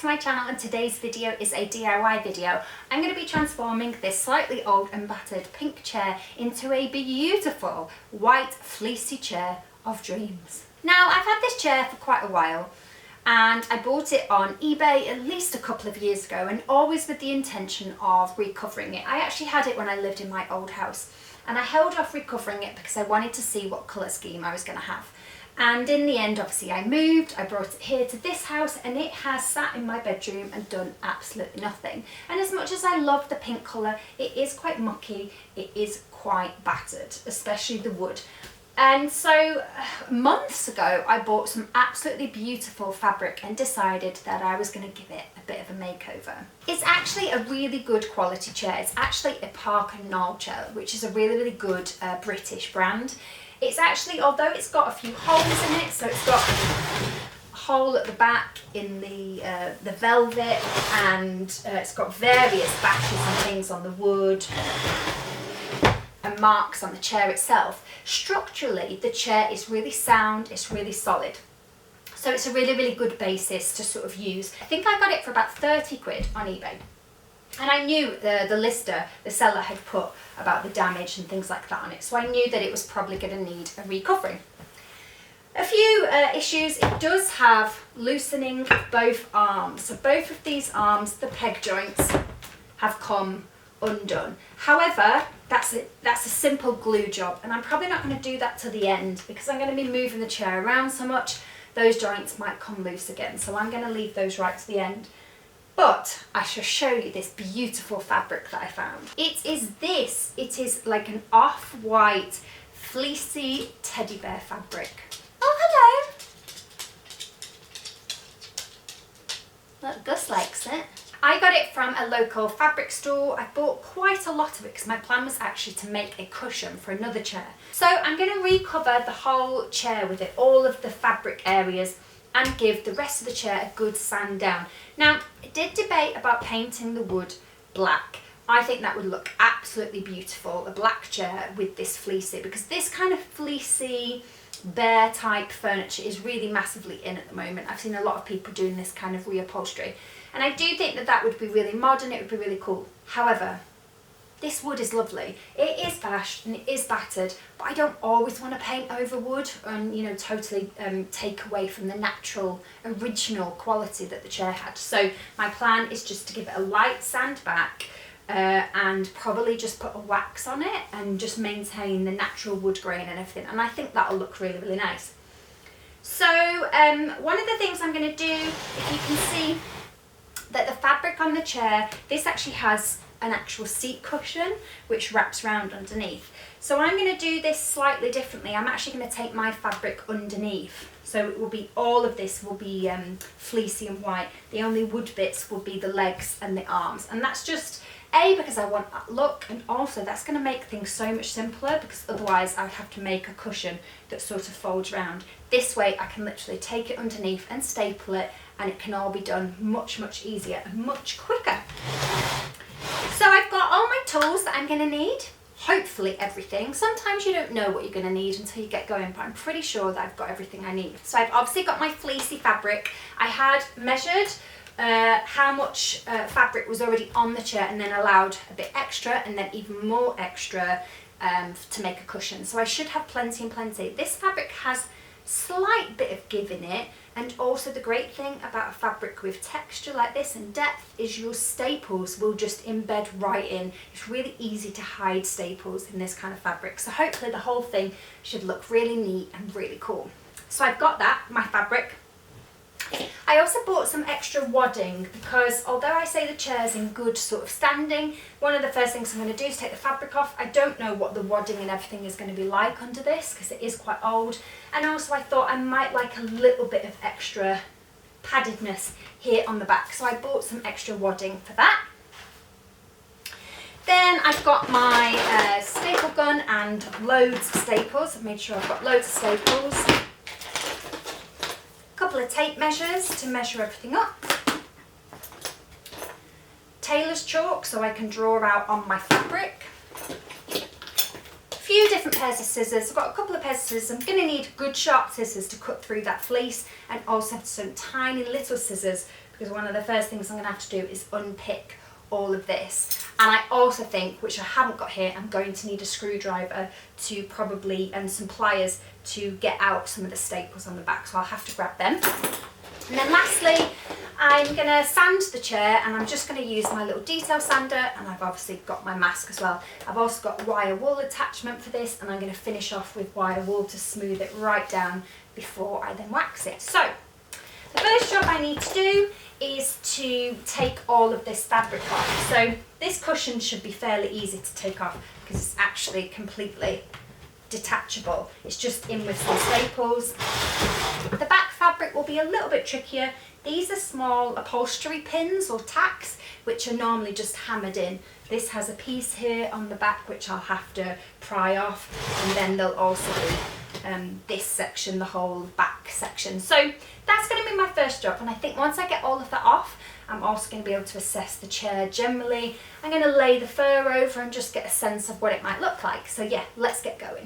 my channel, and today's video is a DIY video. I'm going to be transforming this slightly old and battered pink chair into a beautiful white fleecy chair of dreams. Now, I've had this chair for quite a while and I bought it on eBay at least a couple of years ago, and always with the intention of recovering it. I actually had it when I lived in my old house and I held off recovering it because I wanted to see what colour scheme I was going to have. And in the end, obviously, I moved, I brought it here to this house, and it has sat in my bedroom and done absolutely nothing. And as much as I love the pink colour, it is quite mucky, it is quite battered, especially the wood. And so months ago, I bought some absolutely beautiful fabric and decided that I was going to give it a bit of a makeover. It's actually a really good quality chair. It's actually a Parker Knoll chair, which is a really good British brand. It's actually, although it's got a few holes in it, so it's got a hole at the back in the velvet, and it's got various batches and things on the wood and marks on the chair itself. Structurally, the chair is really sound, it's really solid. So it's a really good basis to sort of use. I think I got it for about 30 quid on eBay. And I knew the lister, the seller, had put about the damage and things like that on it, so I knew that it was probably going to need a recovering. A few issues. It does have loosening of both arms. So both of these arms, the peg joints, have come undone. However, that's a simple glue job, and I'm probably not going to do that to the end because I'm going to be moving the chair around so much, those joints might come loose again. So I'm going to leave those right to the end. But I shall show you this beautiful fabric that I found. It is like an off-white, fleecy teddy bear fabric. Oh, hello. Look, Gus likes it. I got it from a local fabric store. I bought quite a lot of it because my plan was actually to make a cushion for another chair. So I'm going to recover the whole chair with it, all of the fabric areas, and give the rest of the chair a good sand down. Now, I did debate about painting the wood black. I think that would look absolutely beautiful, a black chair with this fleecy, because this kind of fleecy, bear type furniture is really massively in at the moment. I've seen a lot of people doing this kind of reupholstery, and I do think that that would be really modern, it would be really cool. However, this wood is lovely. It is bashed and it is battered, but I don't always want to paint over wood and, you know, totally take away from the natural, original quality that the chair had. So my plan is just to give it a light sand back and probably just put a wax on it and just maintain the natural wood grain and everything. And I think that'll look really nice. So one of the things I'm going to do, if you can see that the fabric on the chair, this actually has an actual seat cushion which wraps around underneath. So I'm going to do this slightly differently. I'm actually going to take my fabric underneath. So it will be, all of this will be fleecy and white. The only wood bits will be the legs and the arms. And that's just, A, because I want that look, and also that's going to make things so much simpler because otherwise I would have to make a cushion that sort of folds around. This way I can literally take it underneath and staple it, and it can all be done much easier and much quicker. So I've got all my tools that I'm going to need, hopefully everything. Sometimes you don't know what you're going to need until you get going, but I'm pretty sure that I've got everything I need. So I've obviously got my fleecy fabric. I had measured how much fabric was already on the chair and then allowed a bit extra and then even more extra to make a cushion. So I should have plenty and plenty. This fabric has slight bit of give in it, and also the great thing about a fabric with texture like this and depth is your staples will just embed right in. It's really easy to hide staples in this kind of fabric, so hopefully the whole thing should look really neat and really cool. So I've got that, my fabric. I also bought some extra wadding because although I say the chair's in good sort of standing, one of the first things I'm going to do is take the fabric off. I don't know what the wadding and everything is going to be like under this because it is quite old, and also I thought I might like a little bit of extra paddedness here on the back, so I bought some extra wadding for that. Then I've got my staple gun and loads of staples. I've made sure I've got loads of staples. Couple of tape measures to measure everything up. Tailor's chalk so I can draw out on my fabric. A few different pairs of scissors. I've got a couple of pairs of scissors. I'm going to need good sharp scissors to cut through that fleece, and also some tiny little scissors because one of the first things I'm going to have to do is unpick all of this. And I also think, which I haven't got here, I'm going to need a screwdriver to probably, and some pliers to get out some of the staples on the back, so I'll have to grab them. And then lastly, I'm going to sand the chair, and I'm just going to use my little detail sander, and I've obviously got my mask as well. I've also got wire wool attachment for this, and I'm going to finish off with wire wool to smooth it right down before I then wax it. So the first job I need to do is to take all of this fabric off. So this cushion should be fairly easy to take off because it's actually completely detachable. It's just in with some staples. The back fabric will be a little bit trickier. These are small upholstery pins or tacks which are normally just hammered in. This has a piece here on the back which I'll have to pry off, and then there'll also be this section, the whole back section. So that's going to be my first job, and I think once I get all of that off, I'm also going to be able to assess the chair generally. I'm going to lay the fur over and just get a sense of what it might look like. So yeah, let's get going.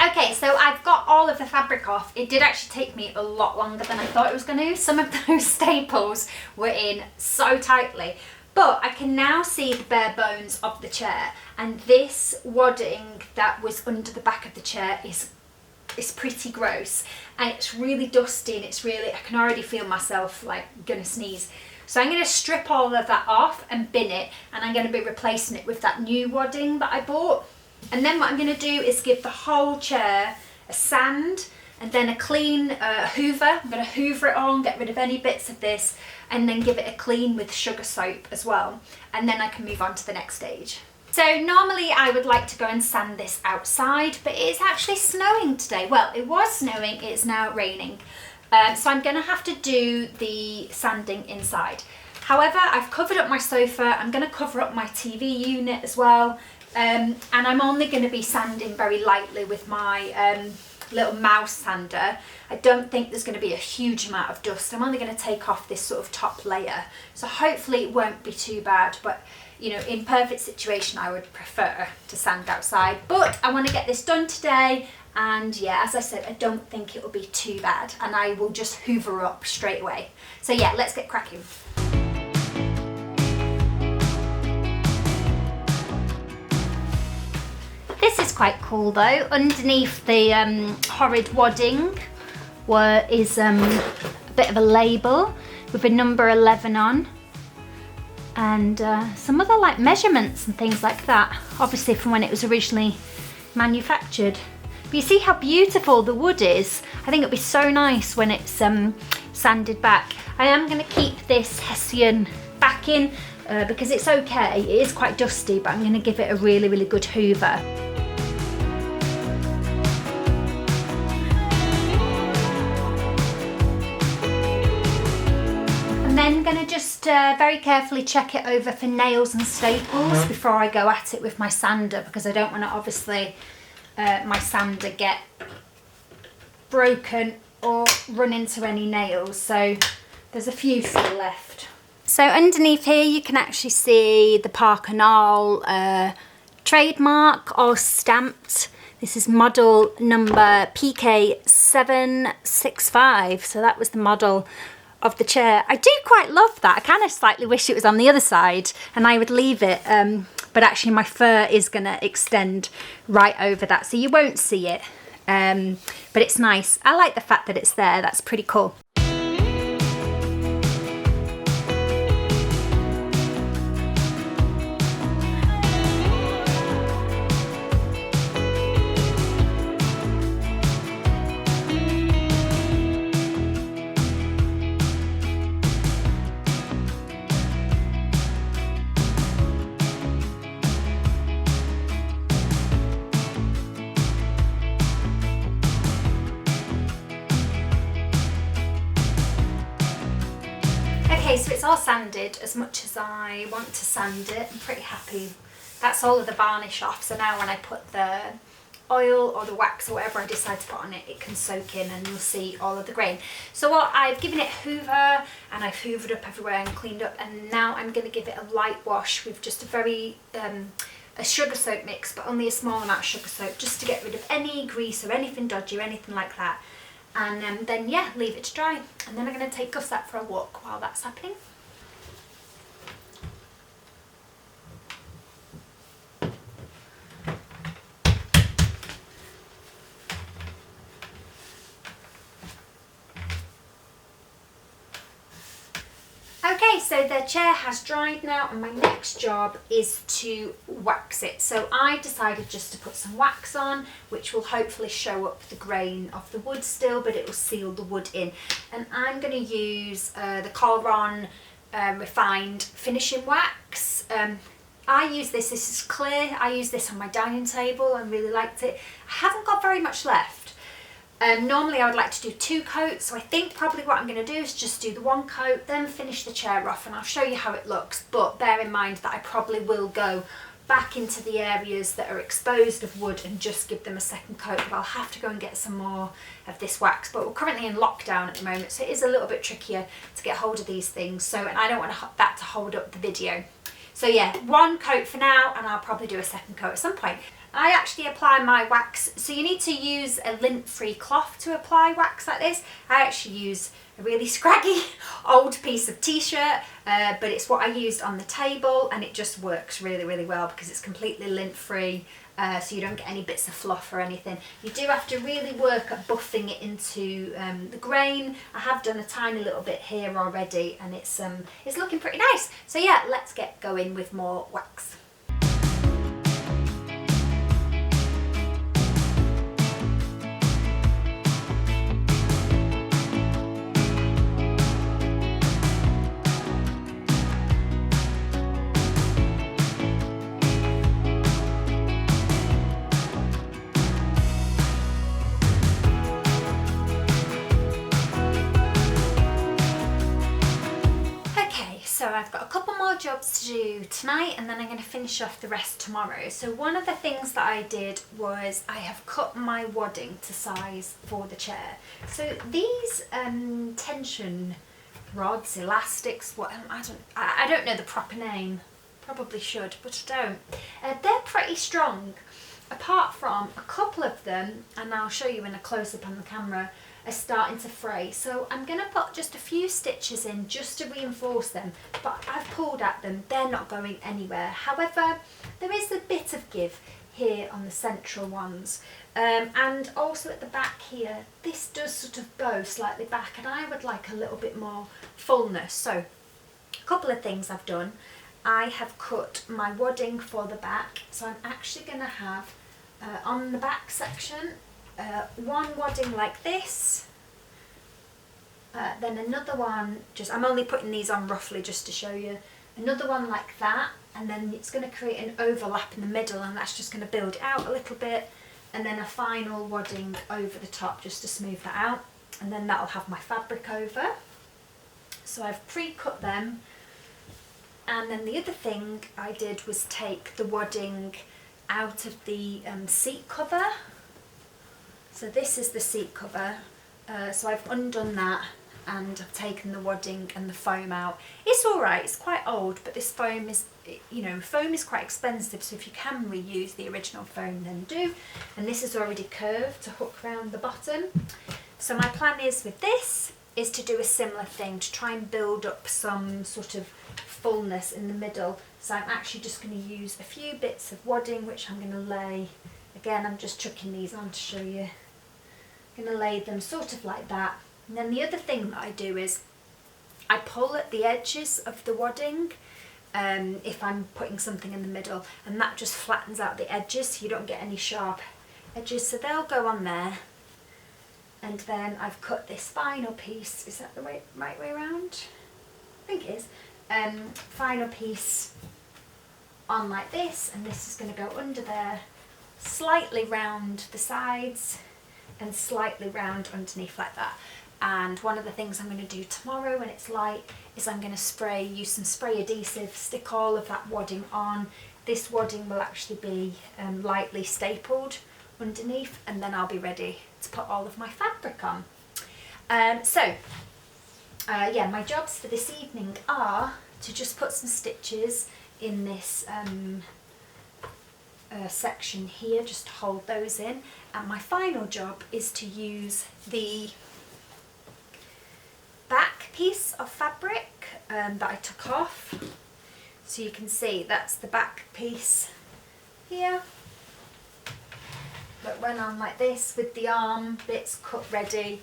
Okay, so I've got all of the fabric off. It did actually take me a lot longer than I thought it was going to. Some of those staples were in so tightly, but I can now see the bare bones of the chair, and this wadding that was under the back of the chair is pretty gross, and it's really dusty, and it's really, I can already feel myself like gonna sneeze. So I'm going to strip all of that off and bin it, and I'm going to be replacing it with that new wadding that I bought. And then what I'm going to do is give the whole chair a sand and then a clean hoover. I'm going to hoover it all and get rid of any bits of this, and then give it a clean with sugar soap as well. And then I can move on to the next stage. So normally I would like to go and sand this outside, but it's actually snowing today. Well, it was snowing, it's now raining. So I'm going to have to do the sanding inside. However, I've covered up my sofa. I'm going to cover up my TV unit as well. And I'm only going to be sanding very lightly with my little mouse sander. I don't think there's going to be a huge amount of dust. I'm only going to take off this sort of top layer. So hopefully it won't be too bad. But, you know, in perfect situation, I would prefer to sand outside. But I want to get this done today. And yeah, as I said, I don't think it will be too bad. And I will just hoover up straight away. So yeah, let's get cracking. This is quite cool though. Underneath the horrid wadding is a bit of a label with a number 11 on, and some other like measurements and things like that, obviously from when it was originally manufactured. But you see how beautiful the wood is. I think it'll be so nice when it's sanded back. I am going to keep this Hessian back in because it's okay. It is quite dusty, but I'm going to give it a really, really good hoover. And then I'm going to just very carefully check it over for nails and staples before I go at it with my sander, because I don't want to obviously my sander get broken or run into any nails. So there's a few still left. So underneath here you can actually see the Parker Knoll trademark all stamped. This is model number PK765. So that was the model of the chair. I do quite love that. I kind of slightly wish it was on the other side and I would leave it, but actually my fur is going to extend right over that, so you won't see it, but it's nice. I like the fact that it's there. That's pretty cool. it's all sanded as much as I want to sand it. I'm pretty happy. That's all of the varnish off, so now when I put the oil or the wax or whatever I decide to put on it, it can soak in and you'll see all of the grain. So what I've given it hoover, and I've hoovered up everywhere and cleaned up, and now I'm going to give it a light wash with just a very a sugar soap mix, but only a small amount of sugar soap, just to get rid of any grease or anything dodgy or anything like that. And then yeah, leave it to dry, and then I'm going to take Gus out for a walk while that's happening. Okay, so the chair has dried now, and my next job is to wax it. So I decided just to put some wax on, which will hopefully show up the grain of the wood still, but it will seal the wood in. And I'm going to use the Colron refined finishing wax. I use this is clear. I use this on my dining table and really liked it. I haven't got very much left. Normally I would like to do 2 coats, so I think probably what I'm going to do is just do the 1 coat, then finish the chair off, and I'll show you how it looks. But bear in mind that I probably will go back into the areas that are exposed of wood and just give them a second coat, but I'll have to go and get some more of this wax. But we're currently in lockdown at the moment, so it is a little bit trickier to get hold of these things, so, and I don't want that to hold up the video. So yeah, 1 coat for now, and I'll probably do a second coat at some point. I actually apply my wax, so you need to use a lint-free cloth to apply wax like this. I actually use a really scraggy old piece of t-shirt, but it's what I used on the table, and it just works really, really well because it's completely lint-free, so you don't get any bits of fluff or anything. You do have to really work at buffing it into the grain. I have done a tiny little bit here already, and it's looking pretty nice. So yeah, let's get going with more wax. So I've got a couple more jobs to do tonight, and then I'm going to finish off the rest tomorrow. So one of the things that I did was I have cut my wadding to size for the chair. So these tension rods, elastics, what I don't know the proper name. Probably should, but I don't. They're pretty strong, apart from a couple of them, and I'll show you in a close-up on the camera, are starting to fray. So I'm going to put just a few stitches in just to reinforce them, but I've pulled at them, they're not going anywhere. However, there is a bit of give here on the central ones, and also at the back here, this does sort of bow slightly back, and I would like a little bit more fullness. So a couple of things I've done. I have cut my wadding for the back, so I'm actually going to have on the back section 1 wadding like this, then another one, just I'm only putting these on roughly just to show you, another one like that, and then it's going to create an overlap in the middle, and that's just going to build it out a little bit, and then a final wadding over the top just to smooth that out, and then that'll have my fabric over. So I've pre-cut them, and then the other thing I did was take the wadding out of the seat cover. So this is the seat cover, so I've undone that, and I've taken the wadding and the foam out. It's alright, it's quite old, but this foam is, you know, foam is quite expensive, so if you can reuse the original foam, then do. And this is already curved to hook around the bottom. So my plan is with this, is to do a similar thing, to try and build up some sort of fullness in the middle. So I'm actually just going to use a few bits of wadding, which I'm going to lay, again I'm just chucking these on to show you. I'm going to lay them sort of like that. And then the other thing that I do is I pull at the edges of the wadding if I'm putting something in the middle, and that just flattens out the edges so you don't get any sharp edges. So they'll go on there, and then I've cut this final piece. Is that the right way around? I think it is. Final piece on like this, and this is going to go under there, slightly round the sides and slightly round underneath like that. And one of the things I'm going to do tomorrow when it's light is I'm going to use some spray adhesive, stick all of that wadding on. This wadding will actually be lightly stapled underneath, and then I'll be ready to put all of my fabric on. Yeah, my jobs for this evening are to just put some stitches in this section here, just to hold those in, and my final job is to use the back piece of fabric that I took off. So you can see that's the back piece here that went on like this, with the arm bits cut ready,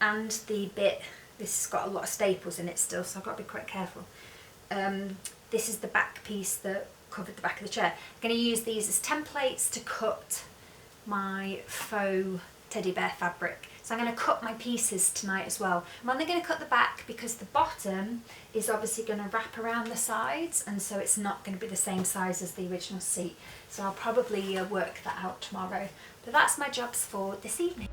and the bit, this has got a lot of staples in it still, so I've got to be quite careful. This is the back piece that covered the back of the chair. I'm going to use these as templates to cut my faux teddy bear fabric. So I'm going to cut my pieces tonight as well. I'm only going to cut the back because the bottom is obviously going to wrap around the sides, and so it's not going to be the same size as the original seat. So I'll probably work that out tomorrow. But that's my jobs for this evening.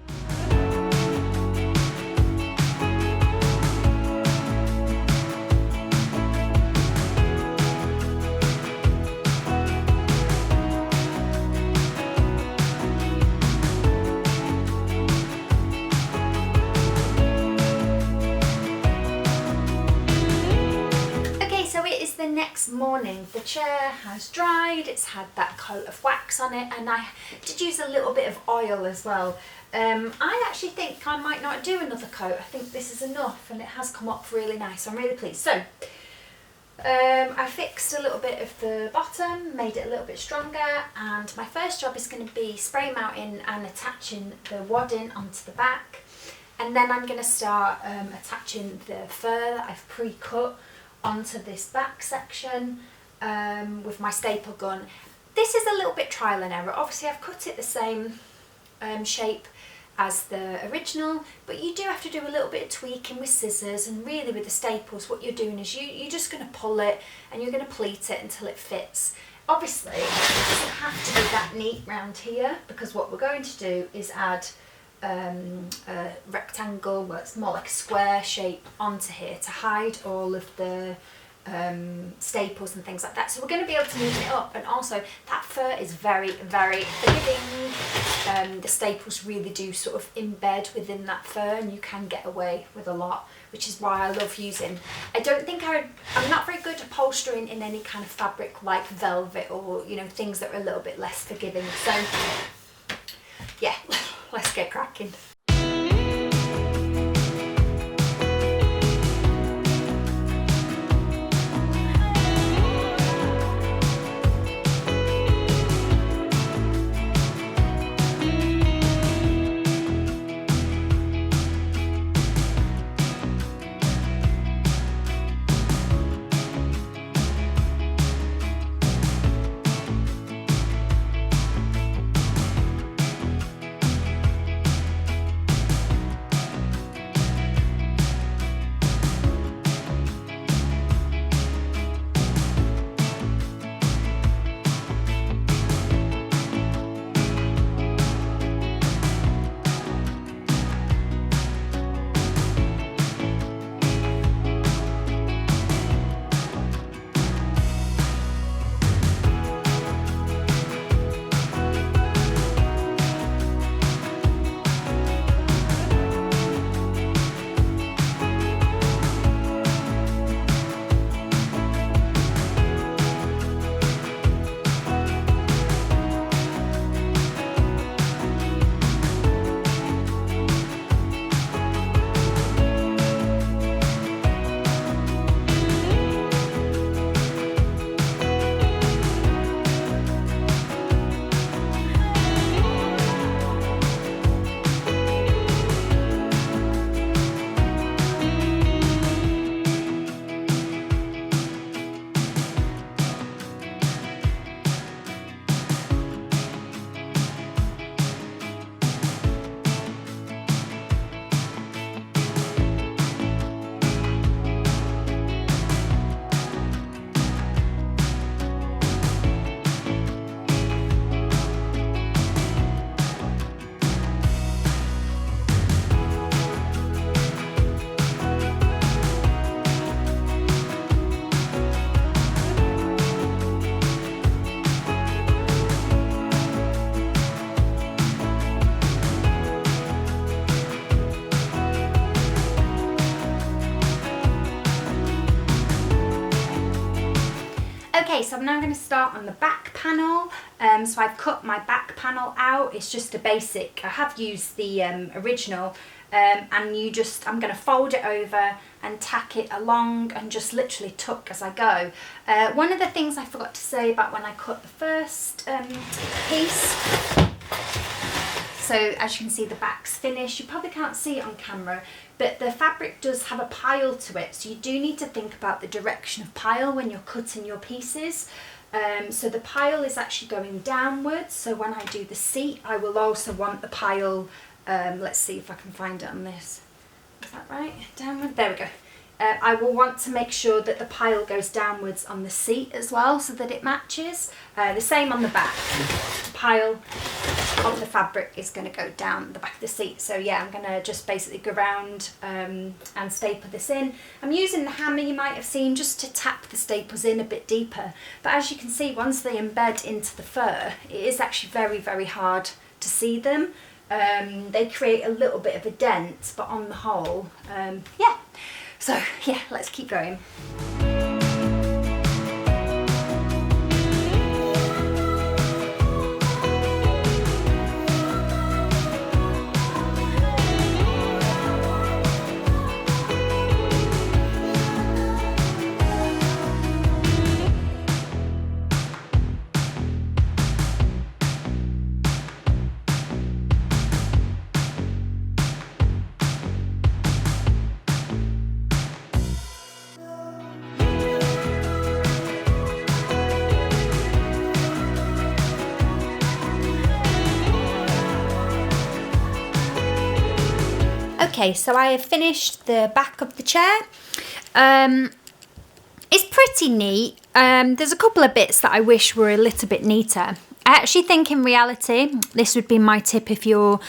The next morning, the chair has dried, it's had that coat of wax on it, and I did use a little bit of oil as well. I actually think I might not do another coat. I think this is enough, and it has come up really nice. I'm really pleased. So I fixed a little bit of the bottom, made it a little bit stronger, and my first job is going to be spray mounting and attaching the wadding onto the back, and then I'm going to start attaching the fur that I've pre-cut onto this back section with my staple gun. This is a little bit trial and error. Obviously I've cut it the same shape as the original, but you do have to do a little bit of tweaking with scissors, and really with the staples what you're doing is you're just going to pull it and you're going to pleat it until it fits. Obviously it doesn't have to be that neat round here, because what we're going to do is add a rectangle, well it's more like a square shape, onto here to hide all of the staples and things like that. So we're going to be able to neaten it up, and also that fur is very, very forgiving. The staples really do sort of embed within that fur, and you can get away with a lot, which is why I love using. I'm not very good at upholstering in any kind of fabric like velvet, or things that are a little bit less forgiving. So yeah, let's get cracking. so I'm now going to start on the back panel. So I've cut my back panel out. It's just a basic, I have used the original, and I'm going to fold it over and tack it along and just literally tuck as I go. One of the things I forgot to say about when I cut the first piece, so as you can see the back's finished. You probably can't see it on camera, but the fabric does have a pile to it, so you do need to think about the direction of pile when you're cutting your pieces. So the pile is actually going downwards, so when I do the seat I will also want the pile, let's see if I can find it on this. Is that right? Downward? There we go. I will want to make sure that the pile goes downwards on the seat as well, so that it matches. The same on the back. The pile of the fabric is going to go down the back of the seat. So yeah, I'm going to just basically go around and staple this in. I'm using the hammer you might have seen just to tap the staples in a bit deeper. But as you can see, once they embed into the fur, it is actually very, very hard to see them. They create a little bit of a dent, but on the whole, yeah. So yeah, let's keep going. Okay, so I have finished the back of the chair. It's pretty neat. There's a couple of bits that I wish were a little bit neater. I actually think in reality, this would be my tip if you're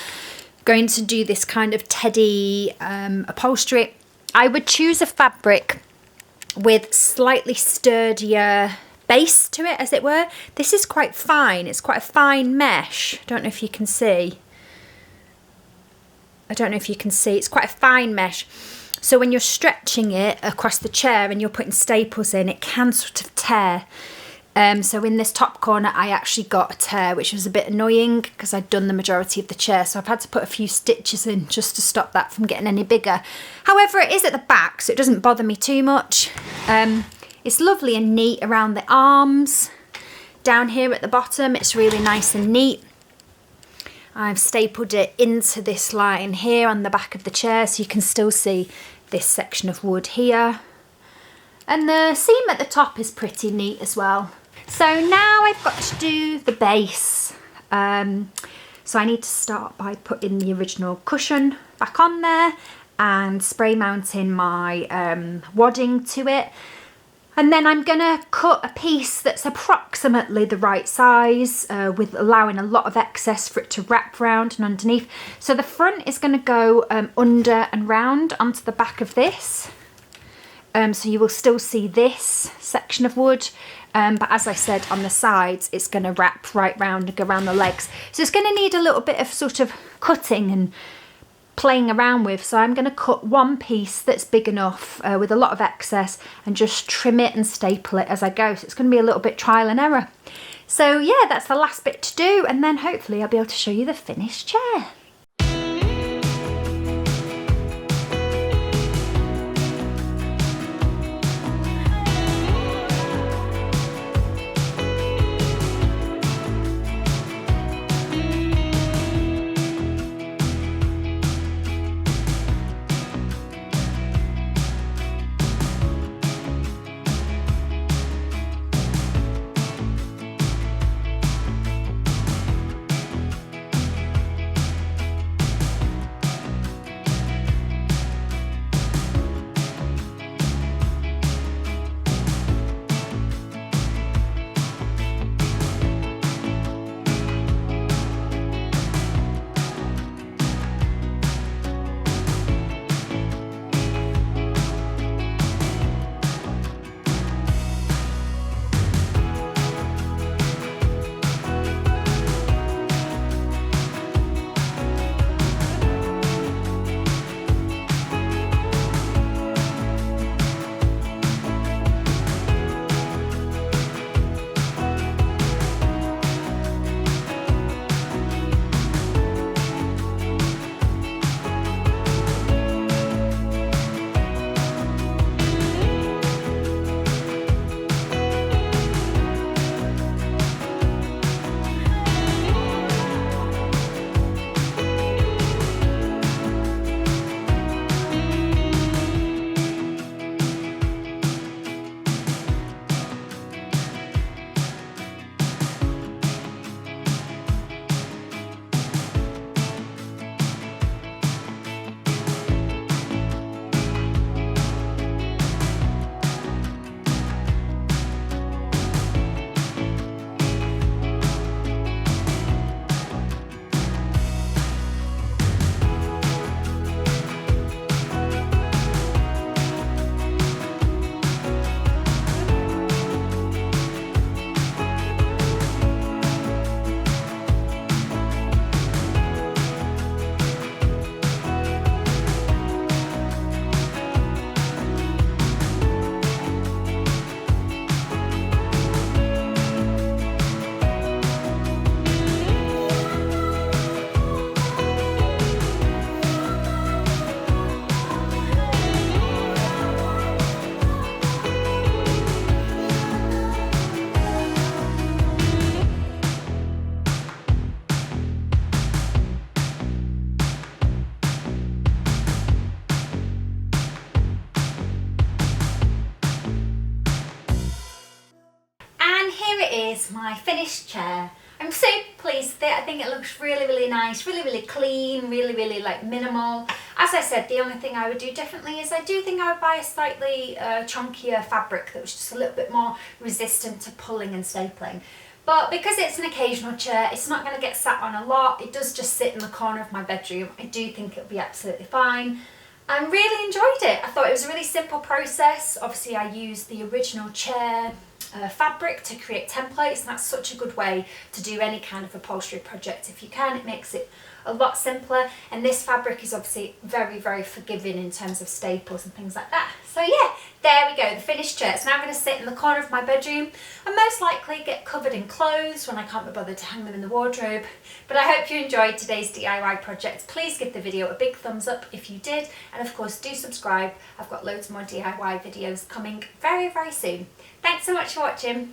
going to do this kind of teddy upholstery. I would choose a fabric with slightly sturdier base to it, as it were. This is quite fine. It's quite a fine mesh. I don't know if you can see. It's quite a fine mesh. So when you're stretching it across the chair and you're putting staples in, it can sort of tear. So in this top corner, I actually got a tear, which was a bit annoying because I'd done the majority of the chair. So I've had to put a few stitches in just to stop that from getting any bigger. However, it is at the back, so it doesn't bother me too much. It's lovely and neat around the arms. Down here at the bottom, it's really nice and neat. I've stapled it into this line here on the back of the chair, so you can still see this section of wood here. And the seam at the top is pretty neat as well. So now I've got to do the base. So I need to start by putting the original cushion back on there and spray mounting my wadding to it. And then I'm going to cut a piece that's approximately the right size, with allowing a lot of excess for it to wrap round and underneath. So the front is going to go under and round onto the back of this. So you will still see this section of wood. But as I said, on the sides, it's going to wrap right round and go around the legs. So it's going to need a little bit of sort of cutting and playing around with. So I'm going to cut one piece that's big enough with a lot of excess and just trim it and staple it as I go. So it's going to be a little bit trial and error. So yeah, that's the last bit to do, and then hopefully I'll be able to show you the finished chair. is my finished chair. I'm so pleased with it. I think it looks really, really nice, really, really clean, really, really like minimal. As I said, the only thing I would do differently is I do think I would buy a slightly chunkier fabric that was just a little bit more resistant to pulling and stapling. But because it's an occasional chair, it's not going to get sat on a lot. It does just sit in the corner of my bedroom. I do think it'll be absolutely fine. I really enjoyed it. I thought it was a really simple process. Obviously I used the original chair fabric to create templates, and that's such a good way to do any kind of upholstery project if you can. It makes it a lot simpler, and this fabric is obviously very, very forgiving in terms of staples and things like that. So yeah, there we go, the finished chair. It's now going to sit in the corner of my bedroom and most likely get covered in clothes when I can't be bothered to hang them in the wardrobe. But I hope you enjoyed today's DIY project. Please give the video a big thumbs up if you did, and of course do subscribe. I've got loads more DIY videos coming very, very soon. Thanks so much for watching.